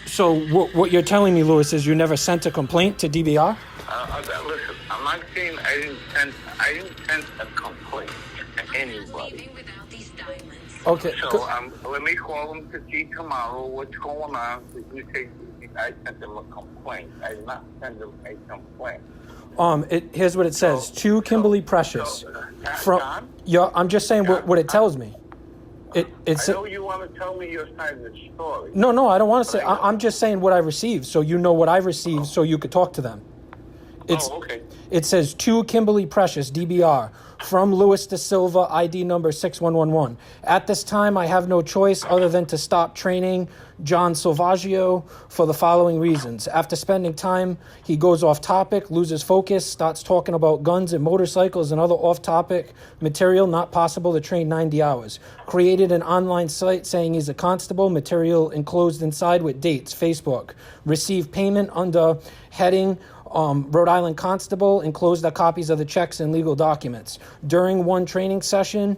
So what you're telling me, Lewis, is you never sent a complaint to DBR? Listen, I'm not saying I didn't send a complaint to anybody. Okay. So let me call them to see tomorrow what's going on. Because you say I sent them a complaint. I did not send them a complaint. Here's what it says: to Kimberly Precious. John? Yeah, I'm just saying what it tells me. I know you want to tell me your side of the story. No, I don't want to say. I'm just saying what I received, so you know what I received, so you could talk to them. Okay. It says to Kimberly Precious, DBR, from Louis Da Silva, ID number 6111. At this time, I have no choice other than to stop training John Silvaggio for the following reasons. After spending time, he goes off topic, loses focus, starts talking about guns and motorcycles and other off-topic material not possible to train 90 hours. Created an online site saying he's a constable, material enclosed inside with dates, Facebook. Received payment under heading Rhode Island Constable, enclosed the copies of the checks and legal documents. During one training session,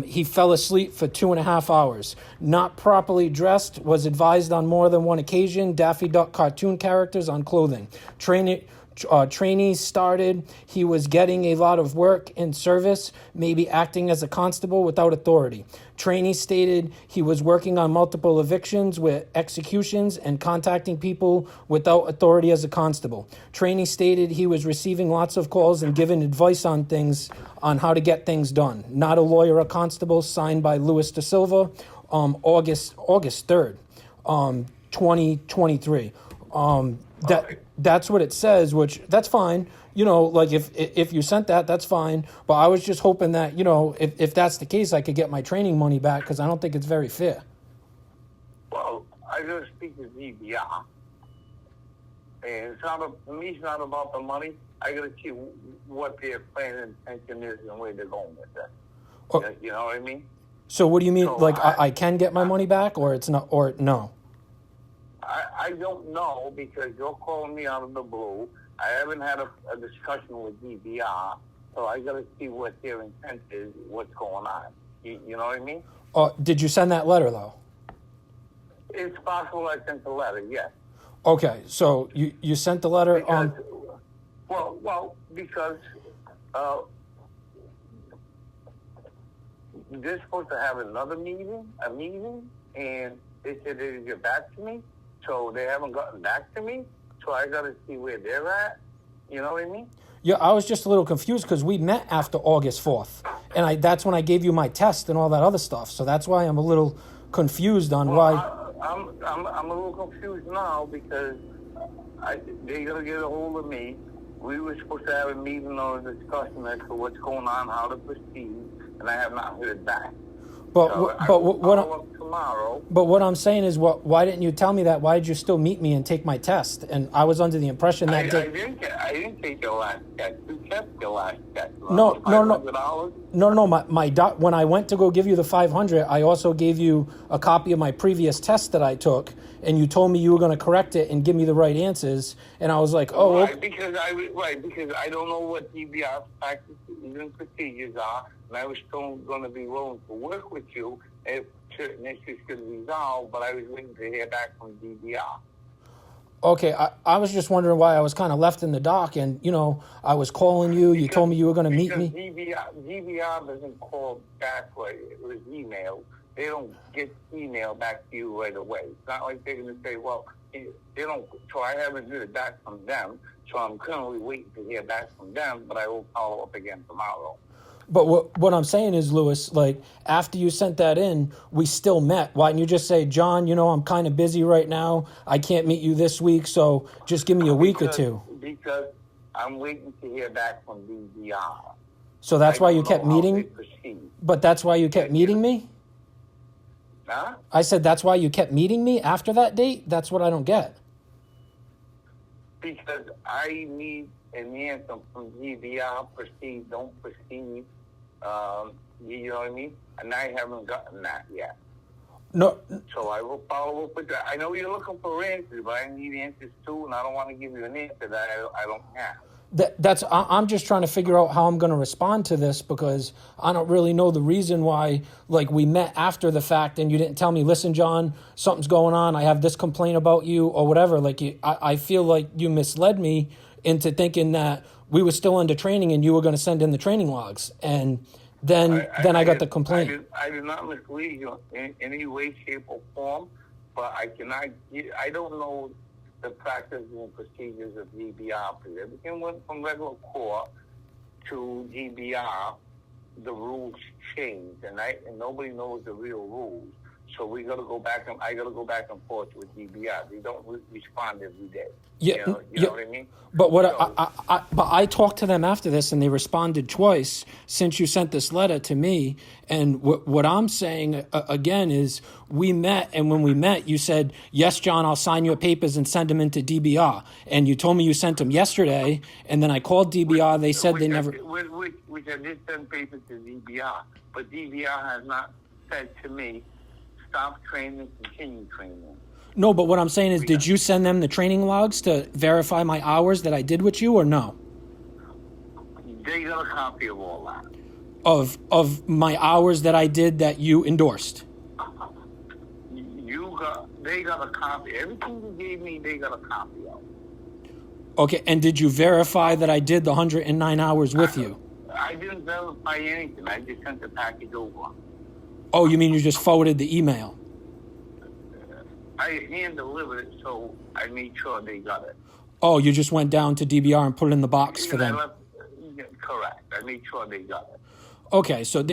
he fell asleep for 2.5 hours. Not properly dressed, was advised on more than one occasion, Daffy Duck cartoon characters on clothing. Trainees started, he was getting a lot of work in service, maybe acting as a constable without authority. Trainees stated he was working on multiple evictions with executions and contacting people without authority as a constable. Trainees stated he was receiving lots of calls and giving advice on things, on how to get things done. Not a lawyer or constable, signed by Louis Da Silva, August 3rd, 2023. That's what it says, which that's fine. You know, like if you sent that, that's fine. But I was just hoping that, you know, if that's the case, I could get my training money back because I don't think it's very fair. Well, I got to speak to DBR. And it's not it's not about the money. I got to see what their plan and intention is and where they're going with that. Oh. You know what I mean? So what do you mean? So like I can get my money back, or it's not, or no? I don't know because you're calling me out of the blue. I haven't had a discussion with DBR, so I got to see what their intent is, what's going on. You know what I mean? Did you send that letter, though? It's possible I sent the letter, yes. Okay, so you sent the letter because, because they're supposed to have another meeting, and they said they'd get back to me. So they haven't gotten back to me, so I got to see where they're at. You know what I mean? Yeah, I was just a little confused because we met after August 4th, and that's when I gave you my test and all that other stuff. So that's why I'm a little confused on why. I'm a little confused now because they're going to get a hold of me. We were supposed to have a meeting or a discussion as to what's going on, how to proceed, and I have not heard back. But what I'm saying is, why didn't you tell me that? Why did you still meet me and take my test? And I was under the impression that I didn't take your last test. You kept your last test. No. My doc. When I went to go give you the 500, I also gave you a copy of my previous test that I took, and you told me you were going to correct it and give me the right answers. And I was like, oh, right, because I don't know what DBR practices and procedures are. And I was still going to be willing to work with you if certain issues could resolve, but I was waiting to hear back from DBR. Okay, I was just wondering why I was kind of left in the dark, and, you know, I was calling you, you told me you were going to meet me. DBR doesn't call back right, it was email. They don't get email back to you right away. It's not like they're going to say, well, they don't, so I haven't heard back from them, so I'm currently waiting to hear back from them, but I will follow up again tomorrow. But what I'm saying is, Louis, like, after you sent that in, we still met. Why didn't you just say, John, you know, I'm kind of busy right now. I can't meet you this week, so just give me a week or two. Because I'm waiting to hear back from DBR. So that's why you kept meeting? But that's why you kept meeting me? Huh? I said that's why you kept meeting me after that date? That's what I don't get. Because I need an answer from DBR, proceed, don't proceed. You know what I mean? And I haven't gotten that yet. No. So I will follow up with that. I know you're looking for answers, but I need answers too, and I don't want to give you an answer that I don't have. I'm just trying to figure out how I'm going to respond to this, because I don't really know the reason why, like, we met after the fact and you didn't tell me, listen, John, something's going on. I have this complaint about you or whatever. Like, I feel like you misled me into thinking that we were still under training and you were going to send in the training logs. And then I got the complaint. I did not mislead you in any way, shape, or form, but I don't know the practices and procedures of DBR. Because everything went from regular court to DBR, the rules changed, and nobody knows the real rules. So I got to go back and forth with DBR. They don't respond every day. Yeah, you know what I mean? But but I talked to them after this, and they responded twice since you sent this letter to me. And what I'm saying again is, we met, and when we met, you said, "Yes, John, I'll sign your papers and send them into DBR." And you told me you sent them yesterday, and then I called DBR. They said they never. Which I did send papers to DBR, but DBR has not said to me, "Stop training, continue training." No, but what I'm saying is, did you send them the training logs to verify my hours that I did with you, or no? They got a copy of all that. Of my hours that I did that you endorsed. They got a copy. Everything you gave me, they got a copy of. Okay, and did you verify that I did the 109 hours with you? I didn't verify anything. I just sent the package over. Oh, you mean you just forwarded the email? I hand-delivered it, so I made sure they got it. Oh, you just went down to DBR and put it in the box for them? Correct. I made sure they got it. Okay, so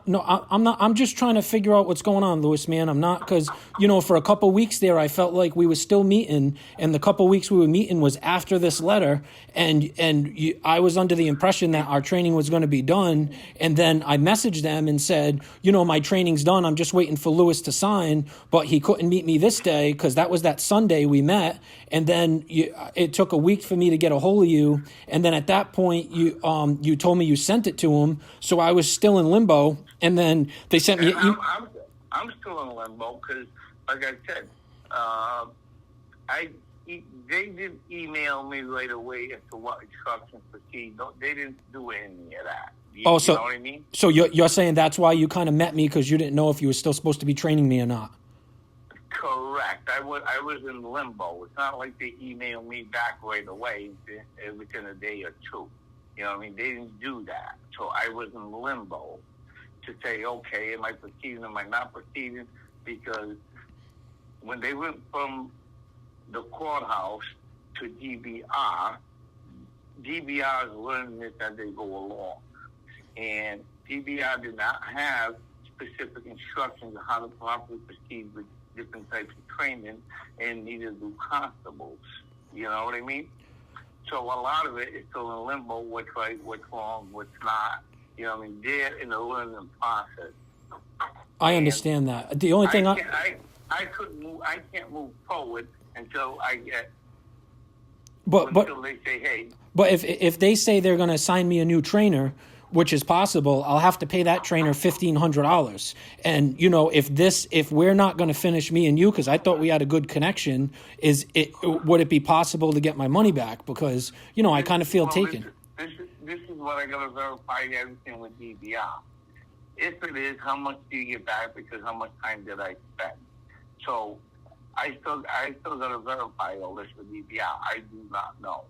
I'm not. I'm just trying to figure out what's going on, Louis, man. I'm not, because for a couple weeks there, I felt like we were still meeting, and the couple weeks we were meeting was after this letter, and I was under the impression that our training was going to be done, and then I messaged them and said, my training's done. I'm just waiting for Louis to sign, but he couldn't meet me this day because that was that Sunday we met, and then it took a week for me to get a hold of you, and then at that point you told me you sent it to him, so I was still in limbo, and then they sent me. I'm still in limbo because, like I said, they didn't email me right away as to what instructions proceed. No, they didn't do any of that. You know what I mean? So you're saying that's why you kind of met me, because you didn't know if you were still supposed to be training me or not? Correct. I was in limbo. It's not like they emailed me back right away within a day or two. You know what I mean? They didn't do that. So I was in limbo to say, okay, am I proceeding, am I not proceeding? Because when they went from the courthouse to DBR is learning this as they go along. And DBR did not have specific instructions on how to properly proceed with different types of training, and neither do constables. You know what I mean? So a lot of it is still in limbo, what's right, what's wrong, what's not. You know what I mean? They're in the learning process. I understand that. The only thing I can't move forward until I get until they say, hey. But if they say they're going to assign me a new trainer, which is possible, I'll have to pay that trainer $1,500. And if we're not going to finish, me and you, because I thought we had a good connection, would it be possible to get my money back? Because I kind of feel taken. This is what I got to verify everything with DBR. If it is, how much do you get back? Because how much time did I spend? So I still got to verify all this with DBR. I do not know.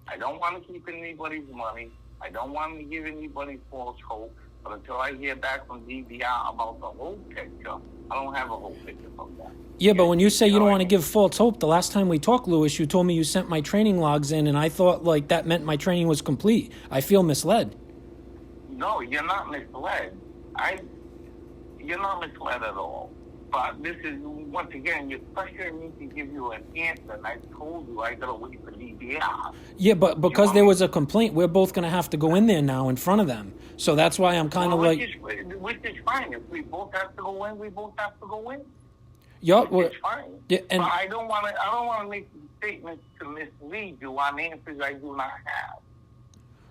I don't want to keep anybody's money. I don't want to give anybody false hope, but until I hear back from DBR about the whole picture, I don't have a whole picture from that. Yeah, but when you say you don't want to give false hope, the last time we talked, Louis, you told me you sent my training logs in, and I thought like that meant my training was complete. I feel misled. No, you're not misled. You're not misled at all. But this is, once again, you're pressuring me to give you an answer, and I told you I got to wait for DBR. Yeah, but because there was a complaint, we're both going to have to go in there now in front of them. So that's why I'm kind of which is fine. If we both have to go in, we both have to go in. Yeah, it's fine. Yeah, but I don't want to make statements to mislead you on answers I do not have.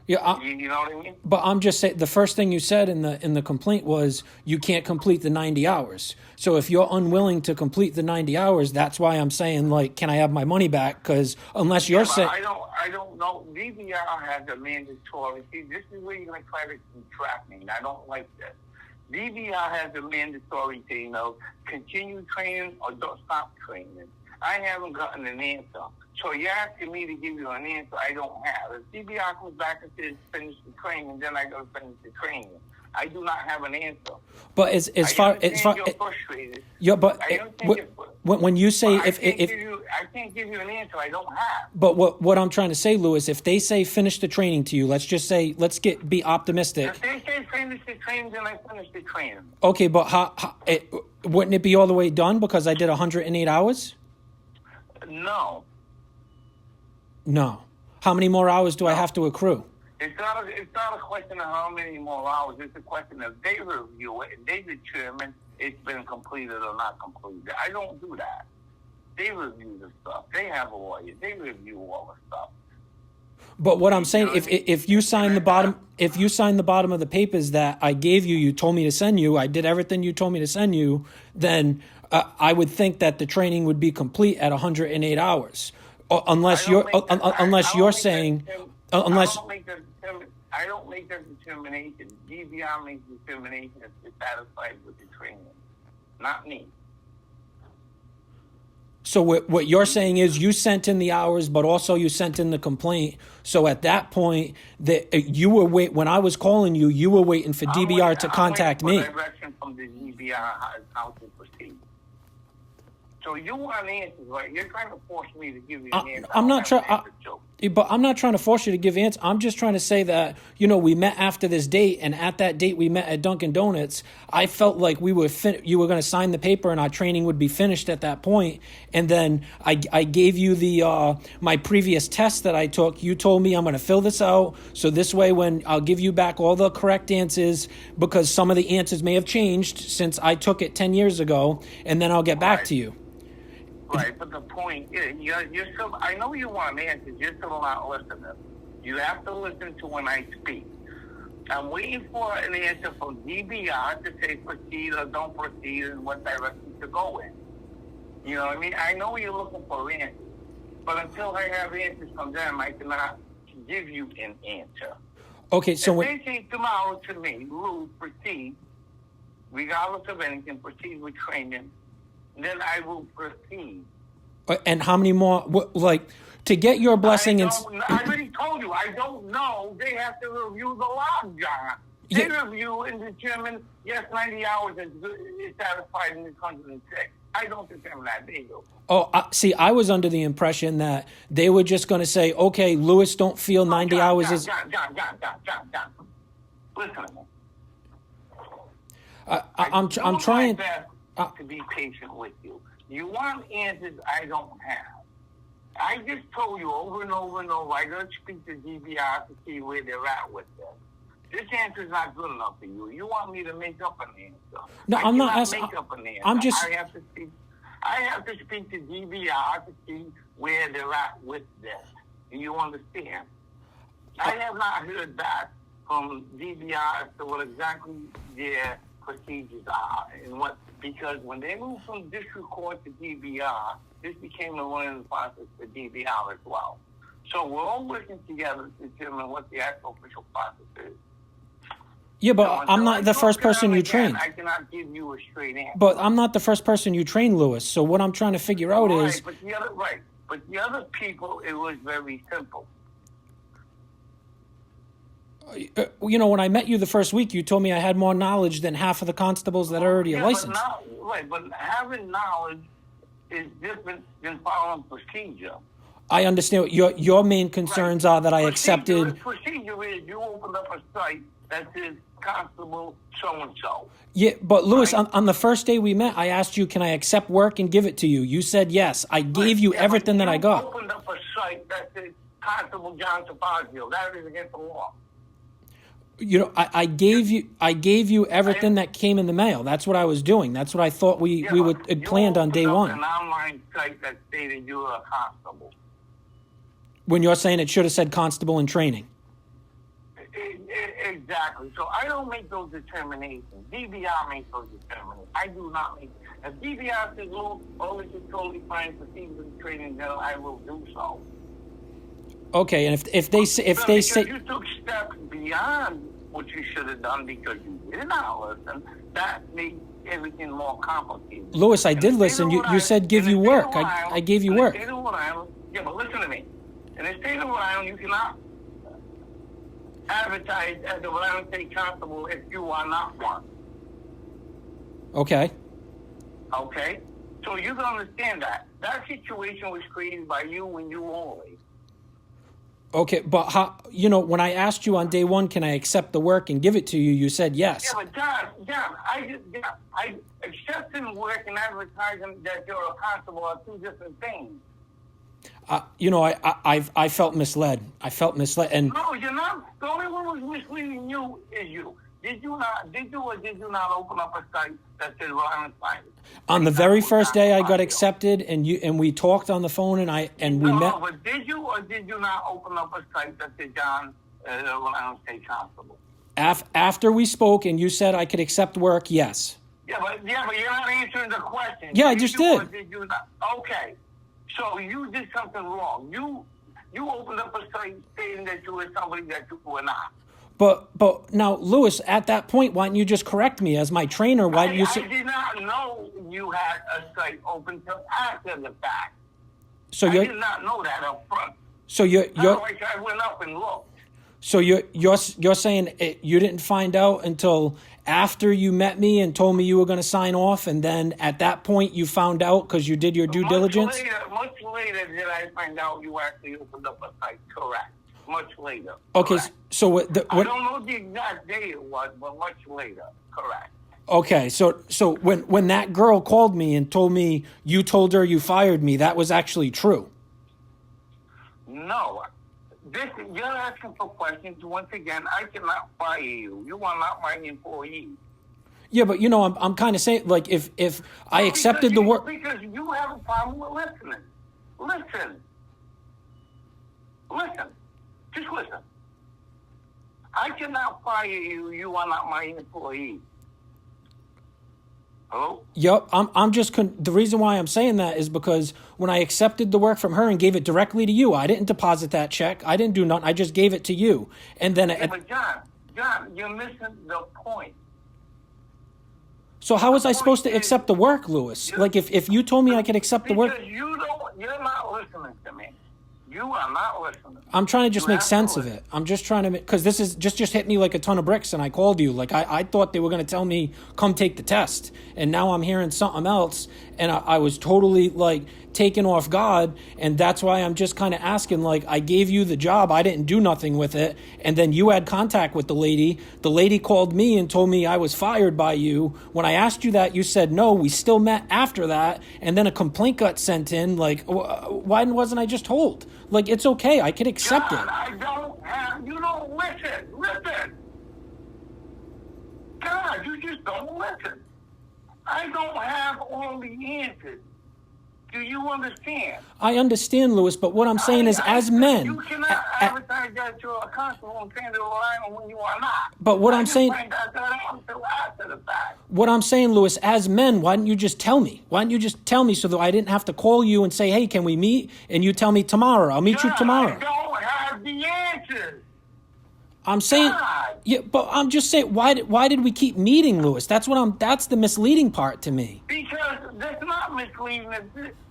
Yeah, You know what I mean? but I'm just saying the first thing you said in the complaint was you can't complete the 90 hours. So if you're unwilling to complete the 90 hours, that's why I'm saying, like, can I have my money back? Because unless you're saying, I don't know. DBR has a mandatory. See, this is where you're gonna try to trap me. I don't like this. DBR has a mandatory to, continue training or don't stop training. I haven't gotten an answer. So you're asking me to give you an answer I don't have. If DBR comes back and says finish the training, then I gotta finish the training. I do not have an answer. but as far you're frustrated. yeah, but when you say I can't give you an answer I don't have. But what I'm trying to say, Lewis, if they say finish the training to you, let's just say be optimistic. If they say finish the training, then I finish the training. Okay, but wouldn't it be all the way done because I did 108 hours? No. No. How many more hours do I have to accrue? It's not a question of how many more hours. It's a question of they review it and they determine it's been completed or not completed. I don't do that. They review the stuff. They have a lawyer. They review all the stuff. But what I'm saying, if you sign the bottom of the papers that I gave you, you told me to send you, I did everything you told me to send you, then I would think that the training would be complete at 108 hours, unless you're saying. I don't make that determination. DVR makes the determination if they're satisfied with the training, not me. So what you're saying is you sent in the hours, but also you sent in the complaint. So at that point, that you were when I was calling you, you were waiting for DBR to contact me. Direction from the DBR how to proceed. So you want answers, right? You're trying to force me to give you an answer. I'm not trying. But I'm not trying to force you to give answers. I'm just trying to say that, we met after this date, and at that date we met at Dunkin' Donuts. I felt like you were going to sign the paper and our training would be finished at that point. And then I gave you my previous test that I took. You told me I'm going to fill this out. So this way, when I'll give you back all the correct answers, because some of the answers may have changed since I took it 10 years ago, and then I'll get back to you. Right, but the point is, you're still, I know you want answers, you're still not listening. You have to listen to when I speak. I'm waiting for an answer from DBR to say proceed or don't proceed and what direction to go in. You know what I mean? I know you're looking for answers, but until I have answers from them, I cannot give you an answer. Okay, so if they say tomorrow to me, Lou, proceed, regardless of anything, proceed with training, then I will proceed. And how many more? To get your blessing? I already told you. I don't know. They have to review the log, John. They review and determine, yes, 90 hours is satisfied in this 106. I don't determine that. They do. Oh, see, I was under the impression that they were just going to say, okay, Lewis, don't feel 90 hours is... John. Listen to me. I'm trying... to be patient with you. You want answers I don't have. I just told you over and over and over, I got to speak to DBR to see where they're at with this. This answer is not good enough for you. You want me to make up an answer. No, I'm not asking. Make up an answer. I'm just... I have to speak to DBR to see where they're at with this. Do you understand? I have not heard back from DBR as to what exactly their procedures are and what, because when they moved from district court to DBR, this became a learning process for DBR as well. So we're all working together to determine what the actual official process is. Yeah, but I'm not the first person you train. I cannot give you a straight answer. But I'm not the first person you train, Lewis. So what I'm trying to figure out is... But the other people, it was very simple. When I met you the first week, you told me I had more knowledge than half of the constables that are already licensed. But having knowledge is different than following procedure. I understand. Your main concerns are that I accepted... Procedure is you opened up a site that says Constable so-and-so. Yeah, but Lewis, on the first day we met, I asked you, can I accept work and give it to you? You said yes. I gave you everything that I got. You opened up a site that says Constable John Savazio. That is against the law. I gave you everything that came in the mail. That's what I was doing. That's what I thought we would planned on day one. An online site that stated you were a constable. When you're saying it should have said constable in training. Exactly. So I don't make those determinations. DBR makes those determinations. I do not make. If DBR says, "Oh, this is totally fine for season training," then I will do so. Okay, and if they say you took steps beyond what you should have done because you did not listen, that made everything more complicated. Lewis, I did listen. You said give you work. I gave you work. Yeah, but listen to me. In the state of Rhode Island, you cannot advertise as a Rhode Island State Constable if you are not one. Okay. Okay? So you can understand that. That situation was created by you and you only. Okay, but how, when I asked you on day one, can I accept the work and give it to you, you said yes. Yeah, but John, I accepting work and advertising that you're a constable are two different things. I felt misled. And no, you're not. The only one who's misleading you is you. Did you or did you not open up a site that said Rhode Island Science? On the very first day I got accepted, and we talked on the phone, we met. No, but did you or did you not open up a site that said John, Rhode Island State Constable? After we spoke and you said I could accept work, yes. Yeah, but you're not answering the question. Yeah, I just did. Or did you not? Okay, so you did something wrong. You opened up a site stating that you were somebody that you were not. But now, Lewis, at that point, why didn't you just correct me as my trainer? Why did you say... I did not know you had a site open till after the fact. So I did not know that up front. So you're like I went up and looked. So you're saying you didn't find out until after you met me and told me you were going to sign off, and then at that point you found out because you did your due diligence? Much later did I find out you actually opened up a site, correct. Much later. Okay, correct. so I don't know the exact day it was, but much later, correct. Okay, so when that girl called me and told me you told her you fired me, that was actually true? No. You're asking for questions. Once again, I cannot fire you. You are not my employee. Yeah, but I'm kind of saying, like, if I accepted the work... Because you have a problem with listening. Listen. Just listen. I cannot fire you. You are not my employee. Hello? Yep. I'm just... the reason why I'm saying that is because when I accepted the work from her and gave it directly to you, I didn't deposit that check. I didn't do nothing. I just gave it to you. And then... but John, you're missing the point. So how was I supposed to accept the work, Lewis? Like, if you told me I could accept the work... Because you're not listening to me. You are not listening. I'm trying to just make sense of it. I'm just trying to make... Because this is just hit me like a ton of bricks, and I called you. Like, I thought they were going to tell me, come take the test. And now I'm hearing something else, and I was totally, like, taken off guard, and that's why I'm just kind of asking, like, I gave you the job. I didn't do nothing with it. And then you had contact with the lady. The lady called me and told me I was fired by you. When I asked you that, you said no. We still met after that, and then a complaint got sent in. Like, why wasn't I just told? Like, it's okay. I could accept it. You don't listen. God, you just don't listen. I don't have all the answers. Do you understand? I understand, Lewis, but what I'm saying is, as men... You cannot advertise that you're a constable and stand in the line when you are not. But what I'm saying... Find out that out until after the fact. What I'm saying, Lewis, as men, why didn't you just tell me? Why didn't you just tell me so that I didn't have to call you and say, hey, can we meet? And you tell me tomorrow. I'll meet you tomorrow. I don't have the answers. I'm saying... God. Yeah, but I'm just saying, why did we keep meeting, Lewis? That's the misleading part to me. Because that's not misleading.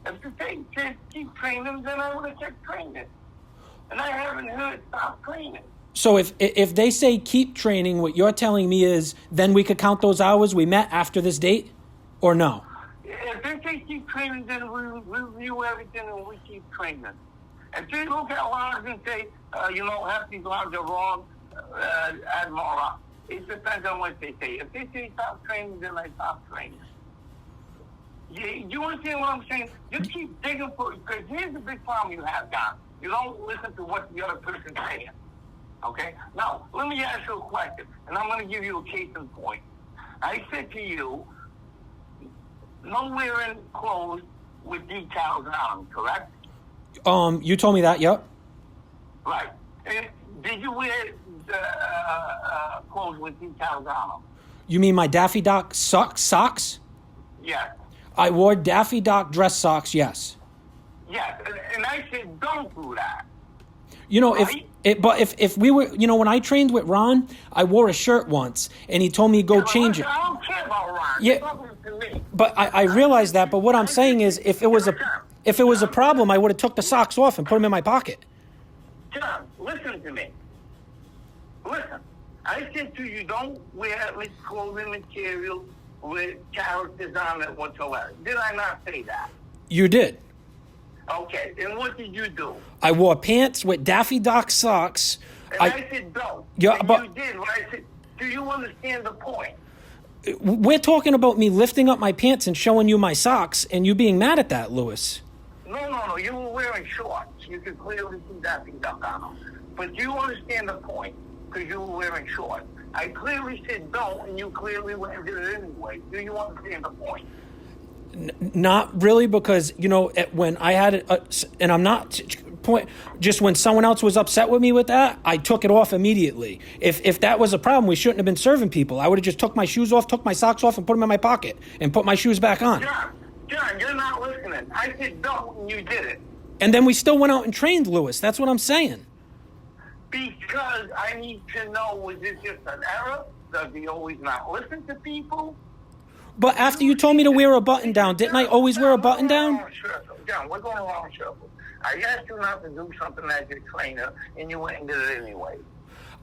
If the thing says keep training, then I would have said training. And I haven't heard stop training. So if they say keep training, what you're telling me is then we could count those hours we met after this date? Or no? If they say keep training, then we review everything and we keep training. If they look at logs and say, half these logs are wrong, Admiral, it depends on what they say. If they say stop training, then I stop training. You understand what I'm saying? Just keep digging for it, because here's the big problem you have, Don. You don't listen to what the other person's saying. Okay? Now, let me ask you a question, and I'm going to give you a case in point. I said to you, no wearing clothes with decals on, correct? You told me that, yep. Right. And did you wear clothes with decals on them. You mean my Daffy Duck socks? Yes. I wore Daffy Duck dress socks, yes. Yes, and I said don't do that. You know, right? if we were, you know, when I trained with Ron, I wore a shirt once, and he told me to go change it. I don't care about Ron. Yeah, To me. but I realize that. But what I'm saying is, if it was a problem, I would have took the socks off and put them in my pocket. John, listen to me. Listen, I said to you, don't wear this clothing material with characters on it whatsoever. Did I not say that? You did. Okay, and what did you do? I wore pants with Daffy Duck socks. And I said don't. Yeah, and but you did. But I said, do you understand the point? We're talking about me lifting up my pants and showing you my socks, and you being mad at that, Lewis. No. You were wearing shorts. You could clearly see Daffy Duck on them. But do you understand the point? Because you were wearing shorts. I clearly said don't, and you clearly went and did it anyway. Do you understand the point? Not really, because, you know, when I had it, and I'm not just when someone else was upset with me with that, I took it off immediately. If that was a problem, we shouldn't have been serving people. I would have just took my shoes off, took my socks off, and put them in my pocket, and put my shoes back on. John, you're not listening. I said don't, and you did it. And then we still went out and trained, Lewis. That's what I'm saying. Because I need to know, was this just an error? Does he always not listen to people? But after you told me to wear a button down, didn't I always wear a button down? John, we're going around in circles. I asked you not to do something as your trainer, and you went and did it anyway.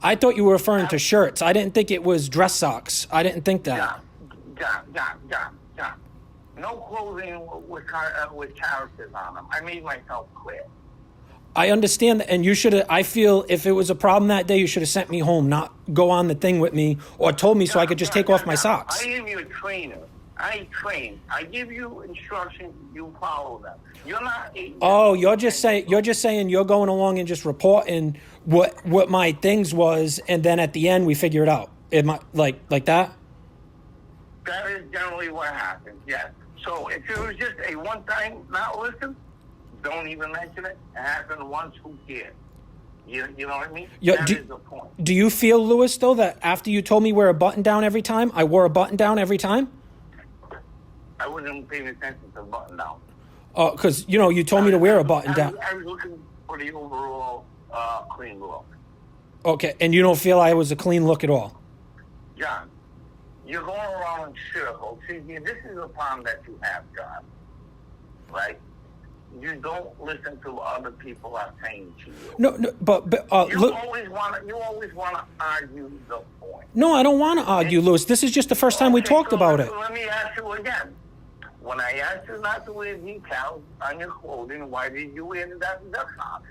I thought you were referring to shirts. I didn't think it was dress socks. I didn't think that. John. No clothing with characters on them. I made myself clear. I understand that, and you should have. I feel if it was a problem that day, you should have sent me home, not go on the thing with me, or told me so I could just take off my socks. I am your trainer. I train. I give you instructions. You follow them. You're not. You're just saying you're going along and just reporting what my things was, and then at the end we figure it out. Am I like that? That is generally what happens. Yes. So if it was just a one-time not listen, don't even mention it. It happened once. Who cares? You know what I mean? That is the point. Do you feel, Lewis, though, that after you told me wear a button down every time, I wore a button down every time? I wasn't paying attention to button down. Oh, because, you know, you told me to wear a button down. I was looking for the overall clean look. Okay, and you don't feel I was a clean look at all? John, you're going around in circles. See, this is a problem that you have, John. Right? You don't listen to what other people are saying to you. No, but you always want to argue the point. No, I don't want to argue, Lewis. This is just the first time we talked about it. Let me ask you again. When I asked you not to wear decals on your clothing, why did you wear the duck socks?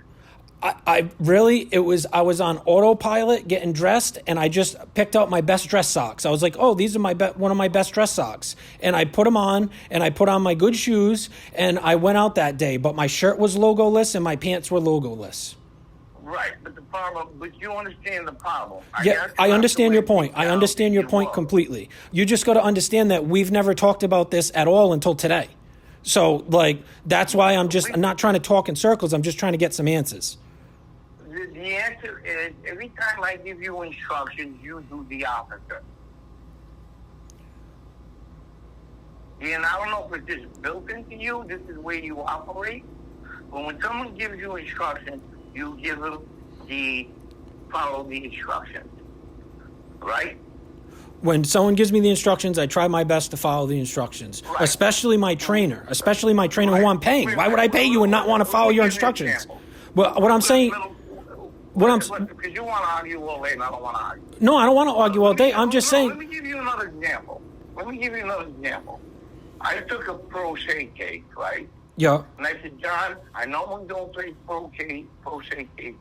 I was on autopilot getting dressed, and I just picked out my best dress socks. I was like, oh, these are one of my best dress socks. And I put them on, and I put on my good shoes, and I went out that day. But my shirt was logoless, and my pants were logoless. Right, but you understand the problem. I understand your point. I understand your point completely. You just got to understand that we've never talked about this at all until today. So, that's why I'm not trying to talk in circles. I'm just trying to get some answers. The answer is, every time I give you instructions, you do the opposite. And I don't know if it's just built into you, this is where you operate, but when someone gives you instructions, you give them follow the instructions, right? When someone gives me the instructions, I try my best to follow the instructions, right. Especially my trainer who I'm paying. Why would I pay you and not want to follow your instructions? Well, what I'm saying... Because you want to argue all day and I don't want to argue. No, I don't want to argue all day. I'm just saying... Let me give you another example. I took a crochet cake, right? Yeah. And I said, John, I normally don't take crochet cases,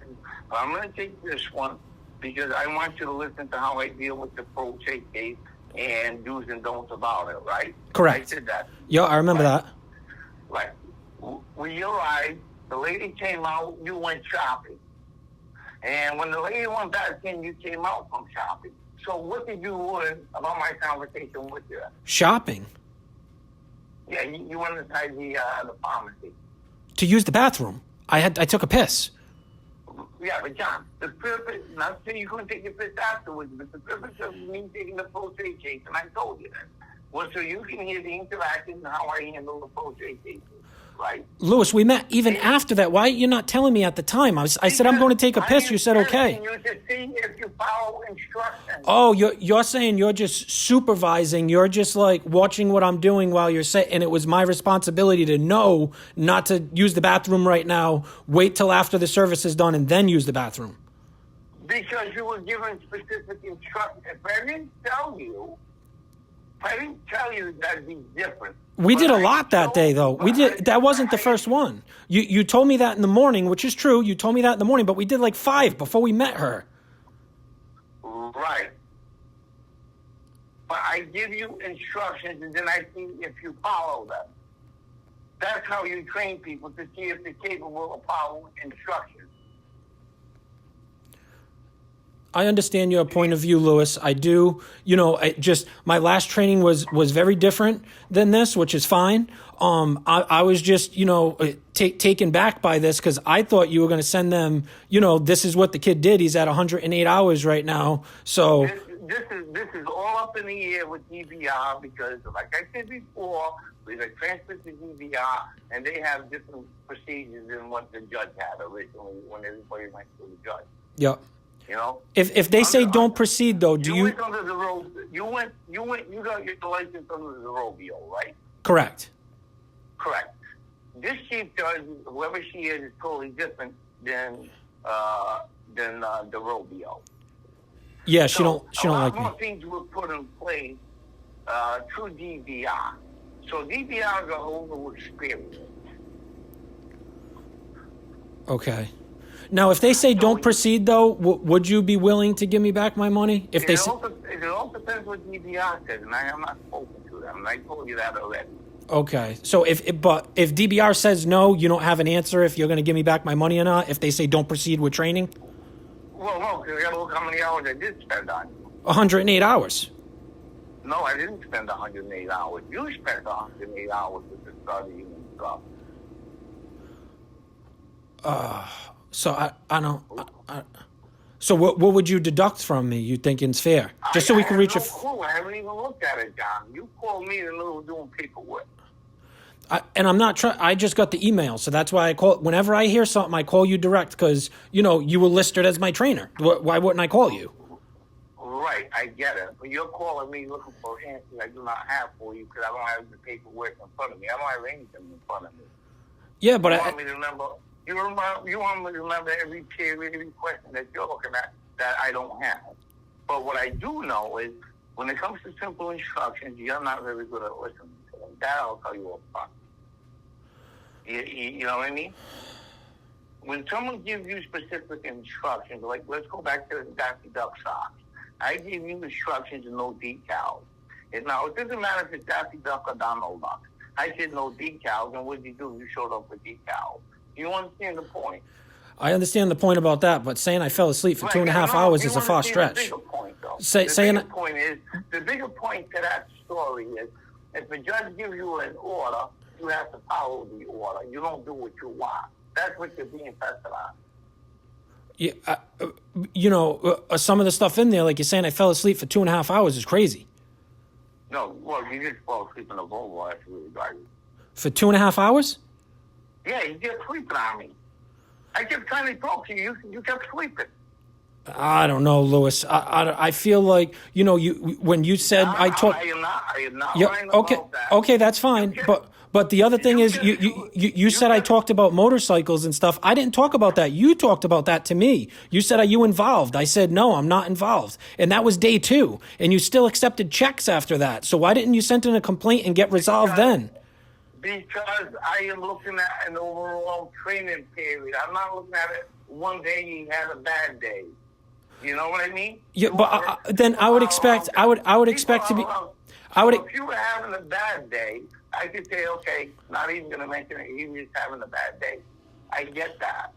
but I'm going to take this one because I want you to listen to how I deal with the crochet case and do's and don'ts about it, right? Correct. I said that. Yeah, I remember that. Right. When you arrived, the lady came out, you went shopping. And when the lady went back in, you came out from shopping. So what did you learn about my conversation with you? Shopping? Yeah, you went inside the pharmacy. To use the bathroom. I took a piss. Yeah, but John, the purpose, not saying you're going to take your piss afterwards, but the purpose of me taking the post-trade case, and I told you that, was so you can hear the interaction and how I handle the post-trade cases, right? Lewis, we met even after that. Why are you not telling me at the time? I said, I'm going to take a piss. You said, okay. You to see if you follow instructions. Oh, you're saying you're just supervising. You're just like watching what I'm doing while you're saying, and it was my responsibility to know not to use the bathroom right now, wait till after the service is done, and then use the bathroom. Because you were given specific instructions. If I didn't tell you that'd be different. We did a lot that day, though. That wasn't the first one. You told me that in the morning, which is true. You told me that in the morning, but we did like 5 before we met her. Right. But I give you instructions, and then I see if you follow them. That's how you train people, to see if they're capable of following instructions. I understand your point of view, Lewis. I do. My last training was very different than this, which is fine. I was just, taken back by this because I thought you were going to send them, this is what the kid did. He's at 108 hours right now. So this is all up in the air with DVR because, like I said before, we got transferred to DVR, and they have different procedures than what the judge had originally when everybody went to the judge. Yep. If they say don't proceed, though, do you? Went under the road. You got your license under the Robio, right? Correct. This chief judge, whoever she is totally different than the Robio. Yeah, she don't like me. A lot more things were put in place through DVR. So DVR is a whole new experience. Okay. Now, if they say don't proceed, though, would you be willing to give me back my money? It all depends what DBR says, and I have not spoken to them, and I told you that already. Okay. So if DBR says no, you don't have an answer if you're going to give me back my money or not, if they say don't proceed with training? Well, no, because I got to look how many hours I did spend on you. 108 hours. No, I didn't spend 108 hours. You spent 108 hours with the studying and stuff. So I don't. So what would you deduct from me? You think it's fair? Just so we can reach a clue. I haven't even looked at it, John. You called me in the middle of doing paperwork. And I'm not trying. I just got the email, so that's why I call. Whenever I hear something, I call you direct because you were listed as my trainer. Why wouldn't I call you? Right, I get it. But you're calling me looking for answers I do not have for you because I don't have the paperwork in front of me. I don't have anything in front of me. Yeah, but you want me to remember. You want me to remember every period, every question that you're looking at that I don't have. But what I do know is when it comes to simple instructions, you're not very good at listening to them. That I'll tell you up front. You know what I mean? When someone gives you specific instructions, like let's go back to the Daffy Duck socks. I give you instructions and no decals. Now, it doesn't matter if it's Daffy Duck or Donald Duck. I said no decals, and what did you do? You showed up with decals. You understand the point? I understand the point about that, but saying I fell asleep for 2.5 hours is a far stretch. The bigger point, though. The bigger point to that story is if a judge gives you an order, you have to follow the order. You don't do what you want. That's what you're being tested on. Yeah, some of the stuff in there, like you're saying, I fell asleep for 2.5 hours is crazy. No, well, you just fall asleep in a Volvo. That's really driving. For 2.5 hours? Yeah, you kept sleeping on me. I kept trying to talk to you. You kept sleeping. I don't know, Lewis. I feel like when you said I talked. I am not lying about that. Okay, that's fine. But the other thing is, you said I talked about motorcycles and stuff. I didn't talk about that. You talked about that to me. You said, "Are you involved?" I said, "No, I'm not involved." And that was day 2. And you still accepted checks after that. So why didn't you send in a complaint and get resolved then? Because I am looking at an overall training period. I'm not looking at it one day you had a bad day. You know what I mean? Yeah, but then I would expect. I would expect to be. If you were having a bad day, I could say, okay, not even going to mention it. He was having a bad day. I get that.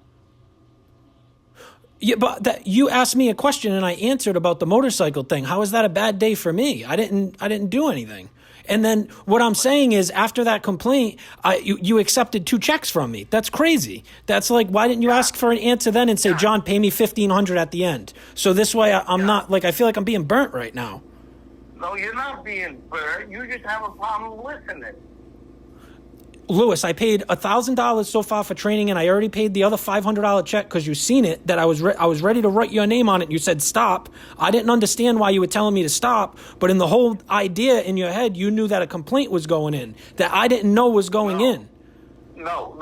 Yeah, but you asked me a question and I answered about the motorcycle thing. How is that a bad day for me? I didn't do anything. And then what I'm saying is, after that complaint, you accepted 2 checks from me. That's crazy. That's like, why didn't you ask for an answer then and say, John, pay me $1,500 at the end? So this way I'm not, like, I feel like I'm being burnt right now. No, you're not being burnt. You just have a problem listening. Lewis, I paid $1,000 so far for training, and I already paid the other $500 check because you seen it, that I was ready to write your name on it, and you said stop. I didn't understand why you were telling me to stop, but in the whole idea in your head, you knew that a complaint was going in, that I didn't know was going in. No.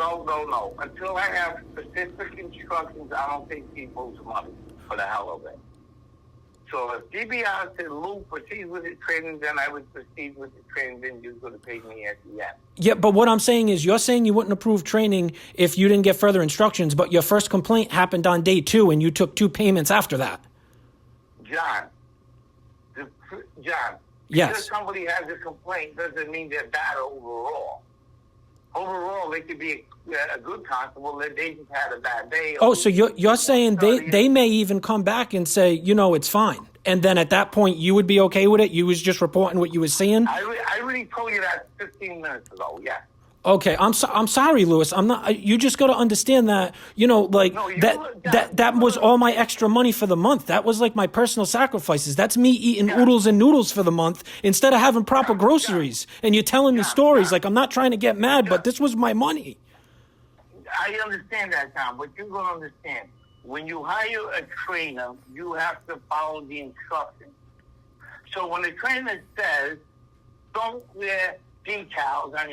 Until I have specific instructions, I don't take people's money for the hell of it. So if DBR said, Lou, proceed with the training, then I would proceed with the training, then you're going to pay me at the end. Yeah, but what I'm saying is, you're saying you wouldn't approve training if you didn't get further instructions, but your first complaint happened on day 2, and you took 2 payments after that. John. Yes. Because somebody has a complaint doesn't mean they're bad overall. Overall, they could be a good constable. They just had a bad day. Oh, so you're saying they may even come back and say, it's fine. And then at that point, you would be okay with it? You was just reporting what you was seeing? I already told you that 15 minutes ago, yeah. Okay, I'm sorry, Lewis. I'm not. You just got to understand that. That was all my extra money for the month. That was like my personal sacrifices. That's me eating oodles and noodles for the month instead of having proper groceries. And you're telling me stories like I'm not trying to get mad, but this was my money. I understand that, Tom, but you're going to understand. When you hire a trainer, you have to follow the instructions. So when the trainer says, "Don't wear decals on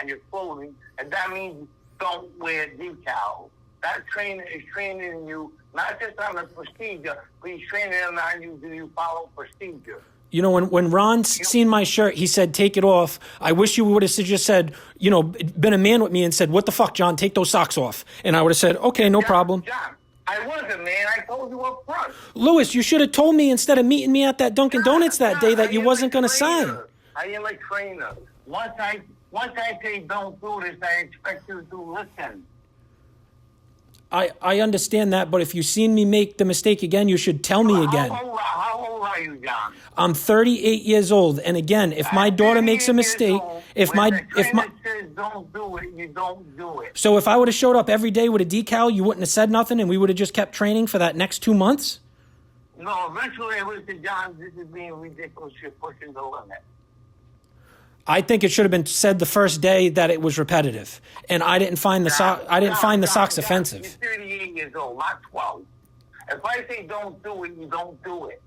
your clothing," and that means don't wear decals. That trainer is training you not just on the procedure, but he's training on you. Do you follow procedure? When Ron seen my shirt, he said, "Take it off." I wish you would have just said, been a man with me and said, "What the fuck, John? Take those socks off." And I would have said, "Okay, no problem." John, I was a man. I told you up front. Lewis, you should have told me instead of meeting me at that Dunkin' Donuts that day that you wasn't going to sign. I am a trainer. Once I say don't do this, I expect you to listen. I understand that, but if you seen me make the mistake again, you should tell me again. How old are you, John? I'm 38 years old, and again, if my daughter makes a mistake, if the trainer says don't do it, you don't do it. So if I would have showed up every day with a decal, you wouldn't have said nothing, and we would have just kept training for that next 2 months? No, eventually I would say, John, this is being ridiculous. You're pushing the limit. I think it should have been said the first day that it was repetitive, and I didn't find the socks offensive. You're 38 years old, not 12. If I say don't do it, you don't do it.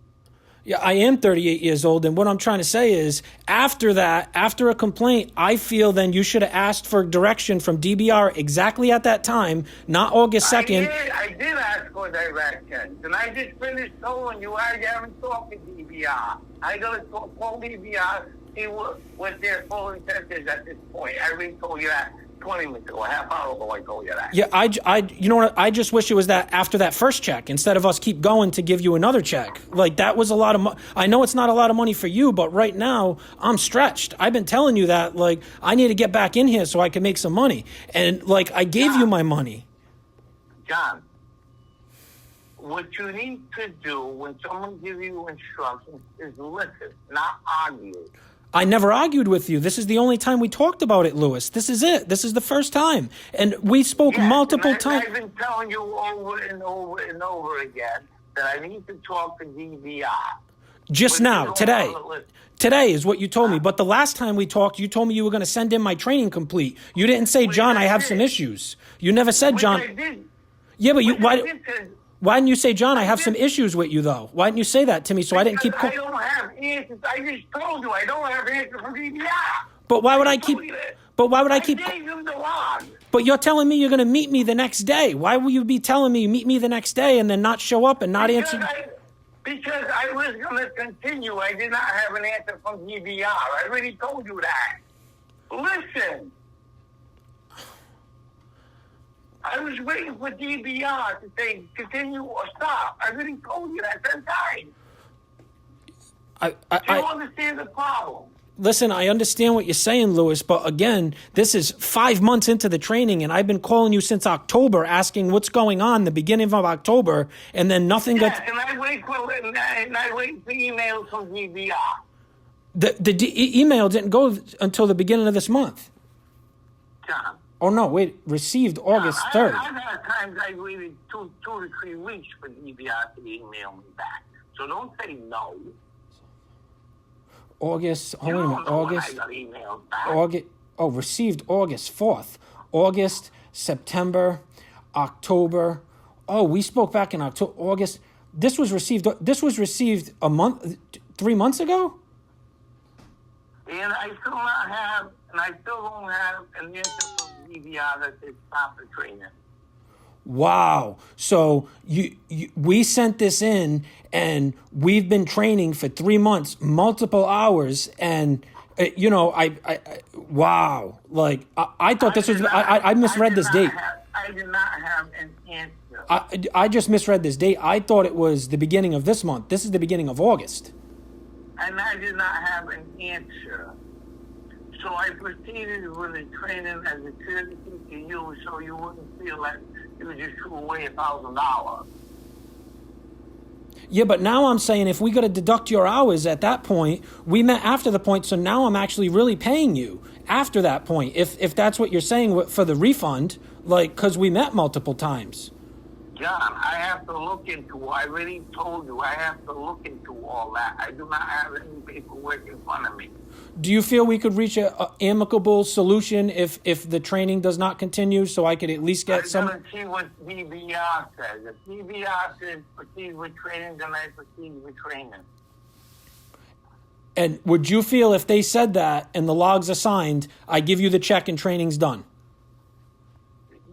Yeah, I am 38 years old, and what I'm trying to say is, after a complaint, I feel then you should have asked for direction from DBR exactly at that time, not August 2nd. I did ask for direction, and I just finished telling you I haven't talked to DBR. I got to call DBR, see what their full intent is at this point. I already told you that 20 minutes ago, a half hour ago, I told you that. Yeah, you know what? I just wish it was that after that first check, instead of us keep going to give you another check. Like, that was a lot of I know it's not a lot of money for you, but right now, I'm stretched. I've been telling you that, like, I need to get back in here so I can make some money. And, like, I gave you my money. John, what you need to do when someone gives you instructions is listen, not argue. I never argued with you. This is the only time we talked about it, Lewis. This is it. This is the first time. And we spoke multiple times. I've been telling you over and over and over again that I need to talk to DVR. Just now, today. Today is what you told me. But the last time we talked, you told me you were going to send in my training complete. You didn't say, John, I have some issues. You never said, John. I did. Yeah, but why didn't you say, John, I have some issues with you, though? Why didn't you say that to me so I didn't keep... I don't have answers. I just told you I don't have answers from DVR. But why would I keep... But why would I keep... gave you the log. But you're telling me you're going to meet me the next day. Why will you be telling me meet me the next day and then not show up and not answer... Because I was going to continue. I did not have an answer from DVR. I already told you that. Listen. I was waiting for DVR to say continue or stop. I already told you that 10 times. Do you understand the problem? Listen, I understand what you're saying, Lewis, but again, this is 5 months into the training, and I've been calling you since October, asking what's going on the beginning of October, and then nothing got... and I wait for emails from DVR. email didn't go until the beginning of this month. John. Oh, no, wait. Received August 3rd. I've had times I waited 2 to 3 weeks for DBR to email me back. So don't say no. August, hold on a minute. August. I got emails back. August. Oh, received August 4th. August, September, October. Oh, we spoke back in October, August. This was received a month, 3 months ago? And I still don't have an answer from DBR that says stop the training. Wow. So we sent this in, and we've been training for 3 months, multiple hours, and wow. Like I thought this was. I misread this date. I did not have an answer. I just misread this date. I thought it was the beginning of this month. This is the beginning of August. And I did not have an answer. So I proceeded with the training as a courtesy to you, so you wouldn't feel like you just threw away $1,000. Yeah, but now I'm saying if we got to deduct your hours at that point, we met after the point, so now I'm actually really paying you after that point. If that's what you're saying for the refund, like, because we met multiple times. John, I have to look into, I already told you, I have to look into all that. I do not have any paperwork in front of me. Do you feel we could reach an amicable solution if the training does not continue, so I could at least get some? I'm going to see what DBR says. If DBR says proceed with training, then I proceed with training. And would you feel if they said that and the logs are signed, I give you the check and training's done?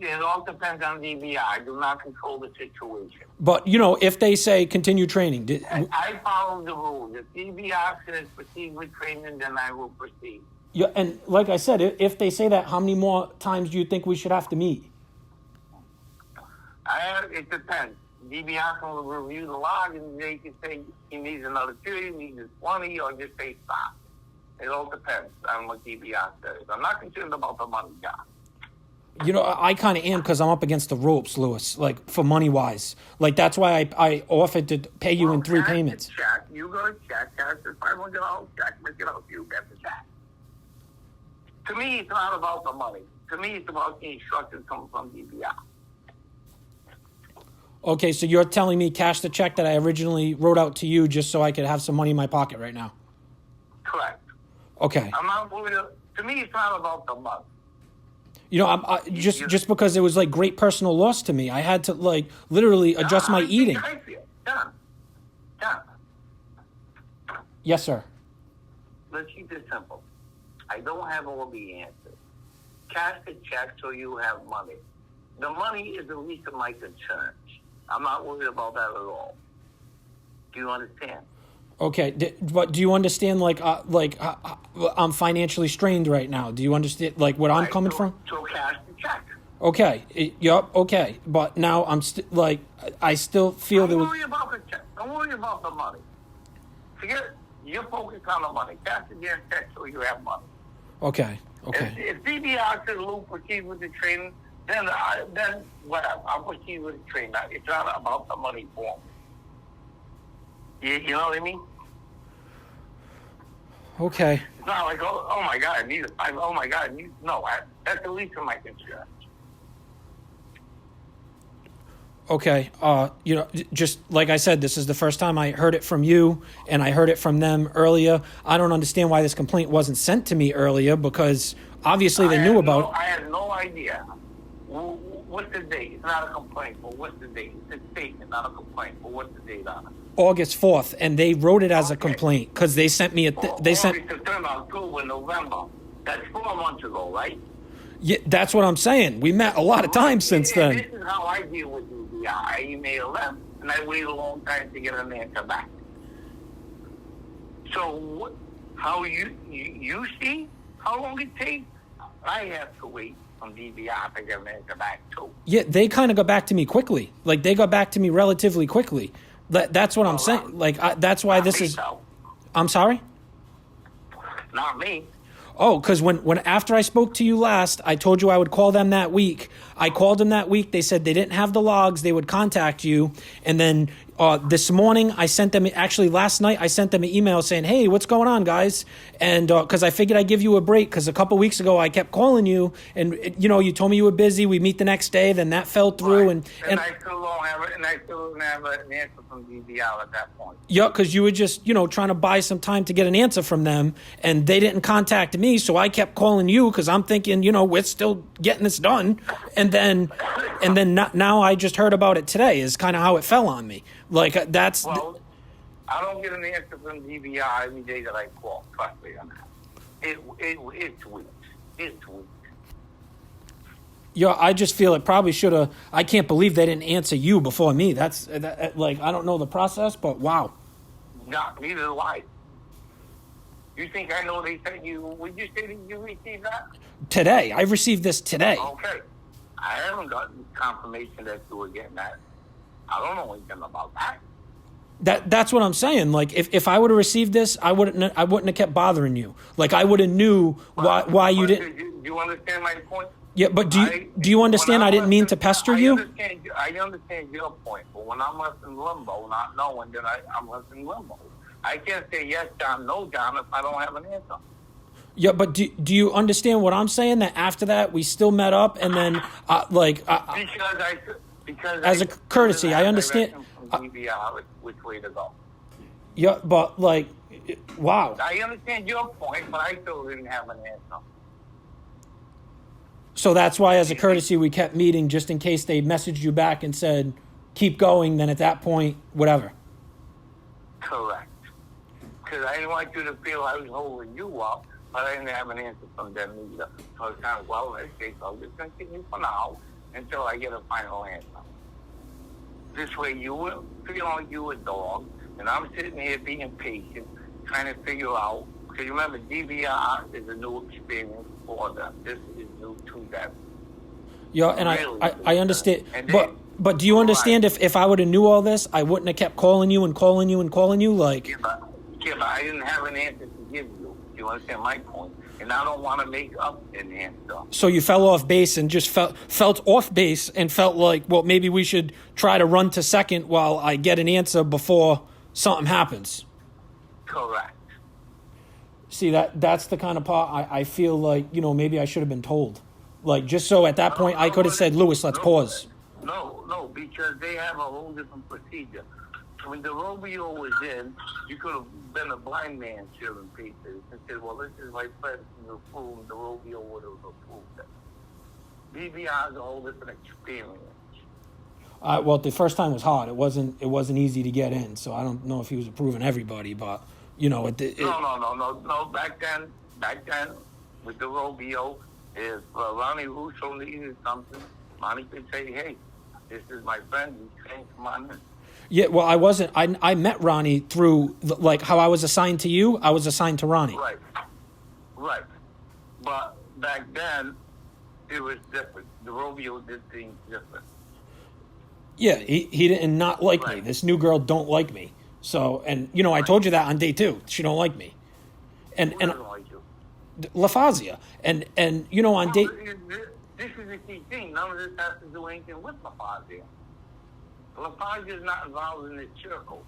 It all depends on DBR. I do not control the situation. But, if they say continue training. I follow the rules. If DBR says proceed with training, then I will proceed. Yeah, and like I said, if they say that, how many more times do you think we should have to meet? It depends. DBR can review the log and they can say he needs another 30, he needs 20, or just say stop. It all depends on what DBR says. I'm not concerned about the money, John. I kind of am because I'm up against the ropes, Lewis, like for money-wise. Like, that's why I offered to pay you in 3 payments. Check. You go to check. Cash the $500 check. Make it out. You get the check. To me, it's not about the money. To me, it's about the instructions coming from DBR. Okay, so you're telling me cash the check that I originally wrote out to you just so I could have some money in my pocket right now? Correct. Okay. I'm not worried. To me, it's not about the money. Just because it was like great personal loss to me, I had to literally adjust my eating. John. Yes, sir. Let's keep it simple. I don't have all the answers. Cash the check so you have money. The money is the least of my concerns. I'm not worried about that at all. Do you understand? Okay, but do you understand? I'm financially strained right now. Do you understand? What I'm coming from? So cash the check. Okay. Yup. Okay. But now I'm I still feel Don't worry about the check. Don't worry about the money. Forget. You're focused on the money. Cash the damn check so you have money. Okay. If DBR says Lou proceed with the training, then whatever. I'll proceed with the training. It's not about the money for me. You know what I mean? Okay. It's not like, oh my God, I need it. Oh my God, that's the least of my concerns. Okay. Just like I said, this is the first time I heard it from you, and I heard it from them earlier. I don't understand why this complaint wasn't sent to me earlier, because obviously they knew about it. I had no idea. What's the date? It's not a complaint, but what's the date? It's a statement, not a complaint, but what's the date on it? August 4th, and they wrote it as a complaint because they sent me August, September, October, November. That's 4 months ago, right? Yeah, that's what I'm saying. We met a lot of times since then. This is how I deal with DBR. I email them, and I wait a long time to get an answer back. So, how you see how long it takes? I have to wait from DBR to get an answer back too. Yeah, they kind of got back to me quickly. They got back to me relatively quickly. That's what I'm saying. That's why this is. So. I'm sorry? Not me. Oh, because when after I spoke to you last, I told you I would call them that week. I called them that week. They said they didn't have the logs. They would contact you. And then This morning, I sent them, actually last night, I sent them an email saying, hey, what's going on, guys? And because I figured I'd give you a break, because a couple weeks ago I kept calling you, and, you told me you were busy. We meet the next day, then that fell through. Right. And I still don't have it, and I still don't have an answer from DBL at that point. Yeah, because you were just, trying to buy some time to get an answer from them, and they didn't contact me, so I kept calling you because I'm thinking, we're still getting this done. And then now I just heard about it today is kind of how it fell on me. Like, that's... Well, I don't get an answer from DBI every day that I call. Trust me on that. It's weak. It's weak. Yeah, I just feel it probably should have... I can't believe they didn't answer you before me. That's, like, I don't know the process, but wow. Neither do I. You think I know they sent you... Would you say that you received that? Today. I received this today. Okay. I haven't gotten confirmation that you were getting that. I don't know anything about that. That's what I'm saying. Like, if I would have received this, I wouldn't have kept bothering you. Like, I would have knew why you didn't. Do you understand my point? Yeah, but do you understand? I didn't mean to pester you. I understand your point, but when I'm left in limbo, not knowing that I'm left in limbo, I can't say yes, John, no, John, if I don't have an answer. Yeah, but do you understand what I'm saying? That after that, we still met up, and then because as a courtesy, I understand. Which way to go? Yeah, but like, wow. I understand your point, but I still didn't have an answer. So that's why, as a courtesy, we kept meeting just in case they messaged you back and said, keep going. Then at that point, whatever. Correct. Because I didn't want you to feel I was holding you up, but I didn't have an answer from them either. So it's kind of, well, let's say, so just continue for now until I get a final answer. This way you will feel like you a dog, and I'm sitting here being patient, trying to figure out, because remember, DVR is a new experience for them. This is new to them. Yeah, and really I understand. But do you understand if I would have knew all this, I wouldn't have kept calling you and calling you and calling you? Like, yeah, but I didn't have an answer to give you. You understand my point? And I don't want to make up an answer. So you fell off base and just felt off base and felt like, well, maybe we should try to run to second while I get an answer before something happens. Correct. See, that's the kind of part I feel like, maybe I should have been told. Like, just so at that point I could have said, Lewis, let's pause. No, because they have a whole different procedure. When the Romeo was in, you could have been a blind man sharing papers and said, well, this is my friend from the food, the Romeo would have approved it. BBI is a whole different experience. Well, the first time was hard. It wasn't easy to get in, so I don't know if he was approving everybody, but, No. Back then, with the Romeo, if Ronnie Russo needed something, Ronnie could say, hey, this is my friend, he's saying, come on in. Yeah, well, I wasn't. I met Ronnie through, like, how I was assigned to you, I was assigned to Ronnie. Right. But back then, it was different. The Romeo did things different. Yeah, he didn't not like me. This new girl don't like me. So, and, I told you that on day 2. She don't like me. And doesn't like you? LaFazia. And on day... This is the key thing. None of this has to do anything with LaFazia. LaFazia is not involved in this circle.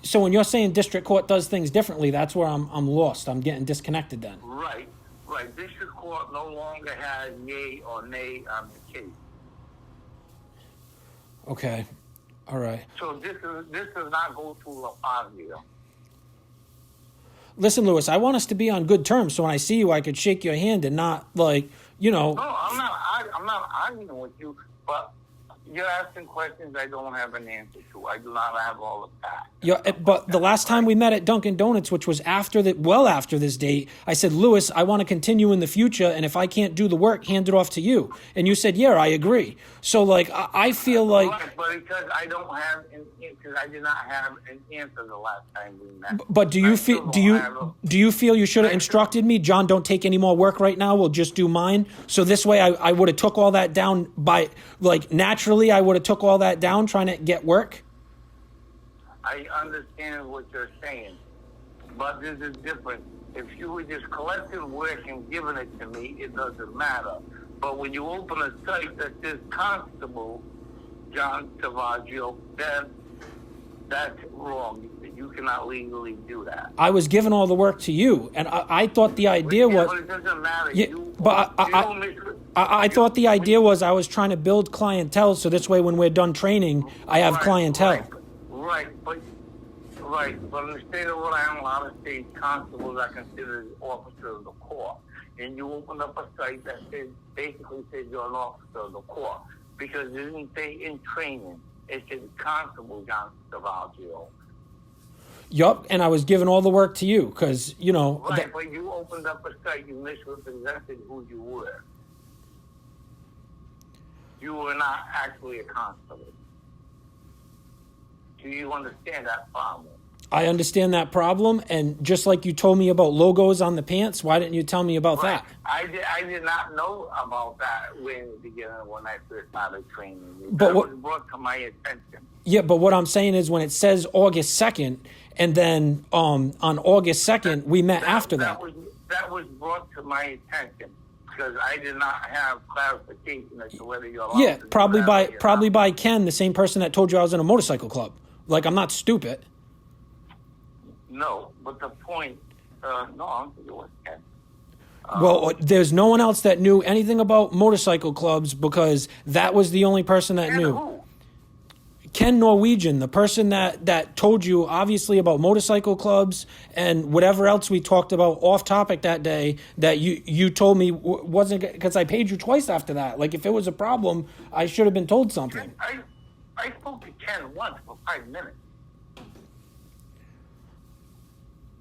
So when you're saying district court does things differently, that's where I'm lost. I'm getting disconnected then. Right. District court no longer has yay or nay on the case. Okay. All right. So this does not go through LaFazia. Listen, Lewis, I want us to be on good terms, so when I see you, I could shake your hand and not, like, No, I'm not arguing with you, but you're asking questions I don't have an answer to. I do not have all the facts. Yeah, but the last time we met at Dunkin' Donuts, which was after this date, I said, Lewis, I want to continue in the future, and if I can't do the work, hand it off to you. And you said, yeah, I agree. So, like, I feel like... Right, but because I did not have an answer the last time we met. But do you feel you should have instructed me, John, don't take any more work right now, we'll just do mine? So this way I would have took all that down by, like, naturally I would have took all that down trying to get work? I understand what you're saying, but this is different. If you were just collecting work and giving it to me, it doesn't matter. But when you open a site that says Constable, John Salvaggio, then that's wrong. You cannot legally do that. I was giving all the work to you, and I thought the idea was. But it doesn't matter. Yeah, but I thought the idea was I was trying to build clientele, so this way when we're done training, I have clientele. Right, but in the state of Rhode Island, a lot of state constables are considered officers of the court. And you open up a site that basically says you're an officer of the court. Because it didn't say in training. It said Constable John Salvaggio. Yup, and I was giving all the work to you, because, you know... Right, but you opened up a site, you misrepresented who you were. You were not actually a constable. Do you understand that problem? I understand that problem, and just like you told me about logos on the pants, why didn't you tell me about that? I did not know about that in the beginning when I first started training. But was brought to my attention. Yeah, but what I'm saying is when it says August 2nd, and then on August 2nd, we met after that. That was brought to my attention because I did not have clarification as to whether you're allowed to do probably by Ken, the same person that told you I was in a motorcycle club. Like, I'm not stupid. No, but the point, no, I don't think it was Ken. Well, there's no one else that knew anything about motorcycle clubs because that was the only person that knew. Who? Ken Norwegian, the person that told you obviously about motorcycle clubs and whatever else we talked about off topic that day that you told me wasn't, because I paid you twice after that. Like, if it was a problem, I should have been told something. I spoke to Ken once for 5 minutes.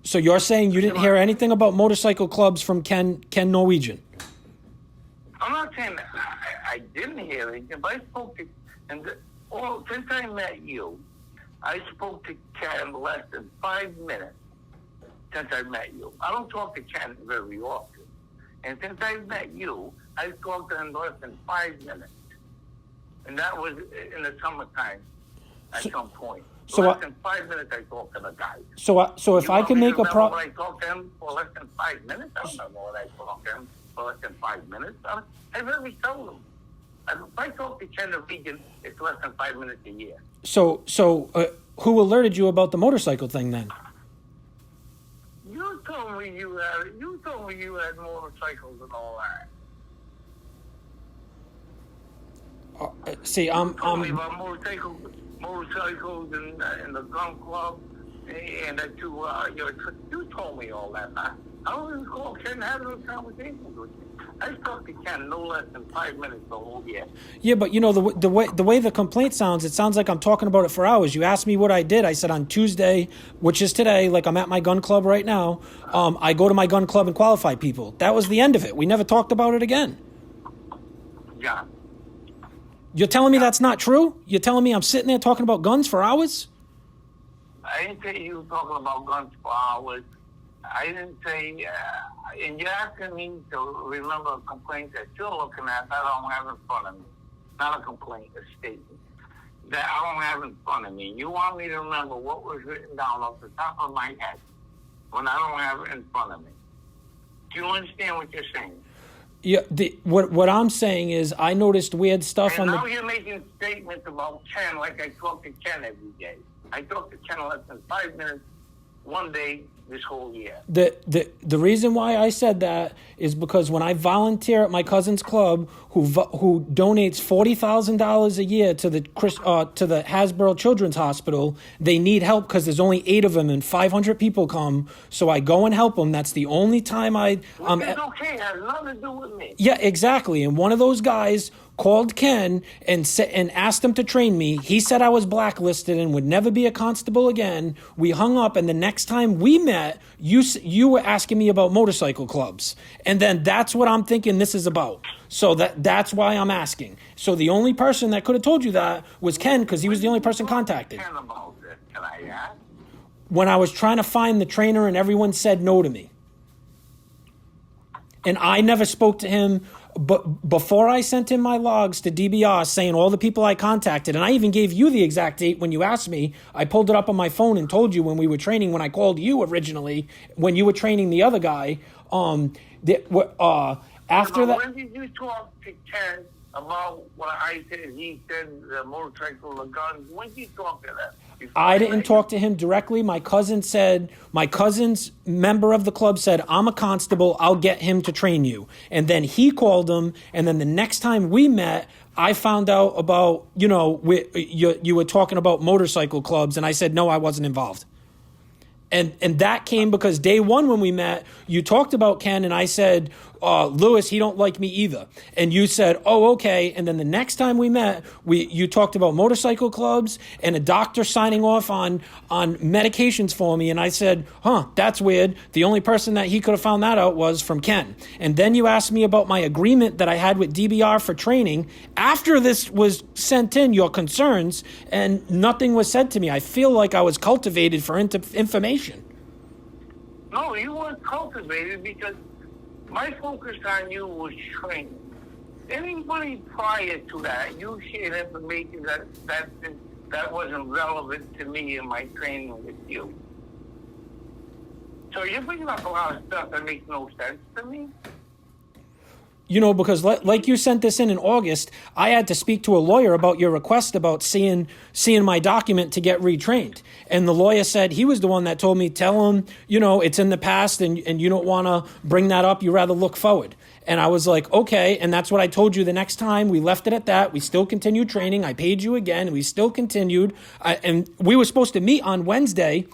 So you're saying you didn't hear anything about motorcycle clubs from Ken Norwegian? I'm not saying that I didn't hear anything, but I spoke to, since I met you, I spoke to Ken less than 5 minutes since I met you. I don't talk to Ken very often. And since I met you, I talked to him less than 5 minutes. And that was in the summertime at some point. So less than 5 minutes I talked to the guy. So if I can make a problem. I talked to him for less than 5 minutes? I don't remember when I talked to him for less than 5 minutes. I very seldom. If I talk to Ken Norwegian, it's less than 5 minutes a year. So who alerted you about the motorcycle thing then? You told me you had motorcycles and all that. See, you told me about motorcycles and the gun club, and that you told me all that. I don't recall Ken having those conversations with you. I talked to Ken no less than 5 minutes the whole year. Yeah, but you know the way the complaint sounds, it sounds like I'm talking about it for hours. You asked me what I did. I said on Tuesday, which is today, like I'm at my gun club right now. I go to my gun club and qualify people. That was the end of it. We never talked about it again. Yeah. You're telling me that's not true? You're telling me I'm sitting there talking about guns for hours? I didn't say you were talking about guns for hours. I didn't say, and you're asking me to remember a complaint that you're looking at that I don't have in front of me. Not a complaint, a statement. That I don't have in front of me. You want me to remember what was written down off the top of my head when I don't have it in front of me. Do you understand what you're saying? Yeah, what I'm saying is I noticed weird stuff and now you're making statements about Ken like I talk to Ken every day. I talk to Ken less than 5 minutes one day this whole year. The reason why I said that is because when I volunteer at my cousin's club, who donates $40,000 a year to the Hasbro Children's Hospital, they need help because there's only 8 of them and 500 people come. So I go and help them. That's the only time it's okay. It has nothing to do with me. Yeah, exactly. And one of those guys called Ken and asked him to train me. He said I was blacklisted and would never be a constable again. We hung up, and the next time we met, you were asking me about motorcycle clubs. And then that's what I'm thinking this is about. So that's why I'm asking. So the only person that could have told you that was Ken, because he was the only person contacted. Ken about this, can I ask? When I was trying to find the trainer and everyone said no to me. And I never spoke to him. But before I sent in my logs to DBR saying all the people I contacted, and I even gave you the exact date when you asked me, I pulled it up on my phone and told you when we were training, when I called you originally, when you were training the other guy, After that, when did you talk to Ken about what I said? He said the motorcycle, the guns. When did you talk to them? I didn't talk to him directly. My cousin's member of the club said, I'm a constable. I'll get him to train you. And then he called him. And then the next time we met, I found out about, you were talking about motorcycle clubs. And I said, no, I wasn't involved. And that came because day one when we met, you talked about Ken and I said, Lewis, he don't like me either. And you said, oh, okay. And then the next time we met, you talked about motorcycle clubs and a doctor signing off on medications for me. And I said, that's weird. The only person that he could have found that out was from Ken. And then you asked me about my agreement that I had with DBR for training. After this was sent in, your concerns, and nothing was said to me. I feel like I was cultivated for information. No, you weren't cultivated because my focus on you was training. Anybody prior to that, you shared information that wasn't relevant to me in my training with you. So you're bringing up a lot of stuff that makes no sense to me. Because like you sent this in August, I had to speak to a lawyer about your request about seeing my document to get retrained. And the lawyer said he was the one that told me, tell him, it's in the past and you don't want to bring that up. You rather look forward. And I was like, okay. And that's what I told you the next time. We left it at that. We still continued training. I paid you again. We still continued. And we were supposed to meet on Wednesday,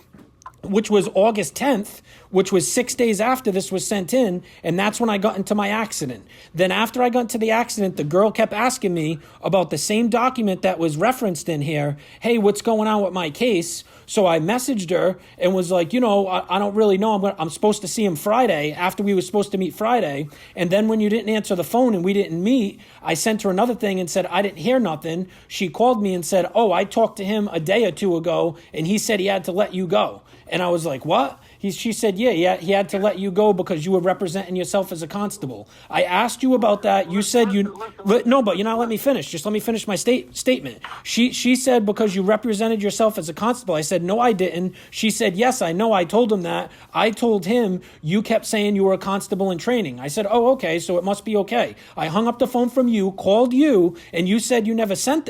which was August 10th, which was 6 days after this was sent in, and that's when I got into my accident. Then after I got into the accident, the girl kept asking me about the same document that was referenced in here. Hey, what's going on with my case? So I messaged her and was like, I don't really know. I'm supposed to see him Friday after we were supposed to meet Friday. And then when you didn't answer the phone and we didn't meet, I sent her another thing and said, I didn't hear nothing. She called me and said, oh, I talked to him a day or two ago and he said he had to let you go. And I was like, what? She said, yeah, he had to let you go because you were representing yourself as a constable. I asked you about that. You said no, but you're not letting me finish. Just let me finish my statement. She said because you represented yourself as a constable. I said, no, I didn't. She said, yes, I know. I told him that. I told him you kept saying you were a constable in training. I said, oh, okay, so it must be okay. I hung up the phone from you, called you, and you said you never said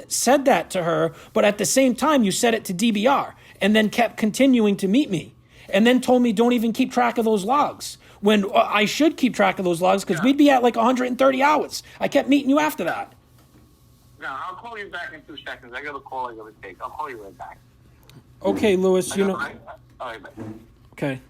that to her, but at the same time you said it to DBR and then kept continuing to meet me. And then told me don't even keep track of those logs. When I should keep track of those logs because we'd be at like 130 hours. I kept meeting you after that. No, I'll call you back in 2 seconds. I got a call I got to take. I'll call you right back. Okay, Lewis, All right, bye. Okay.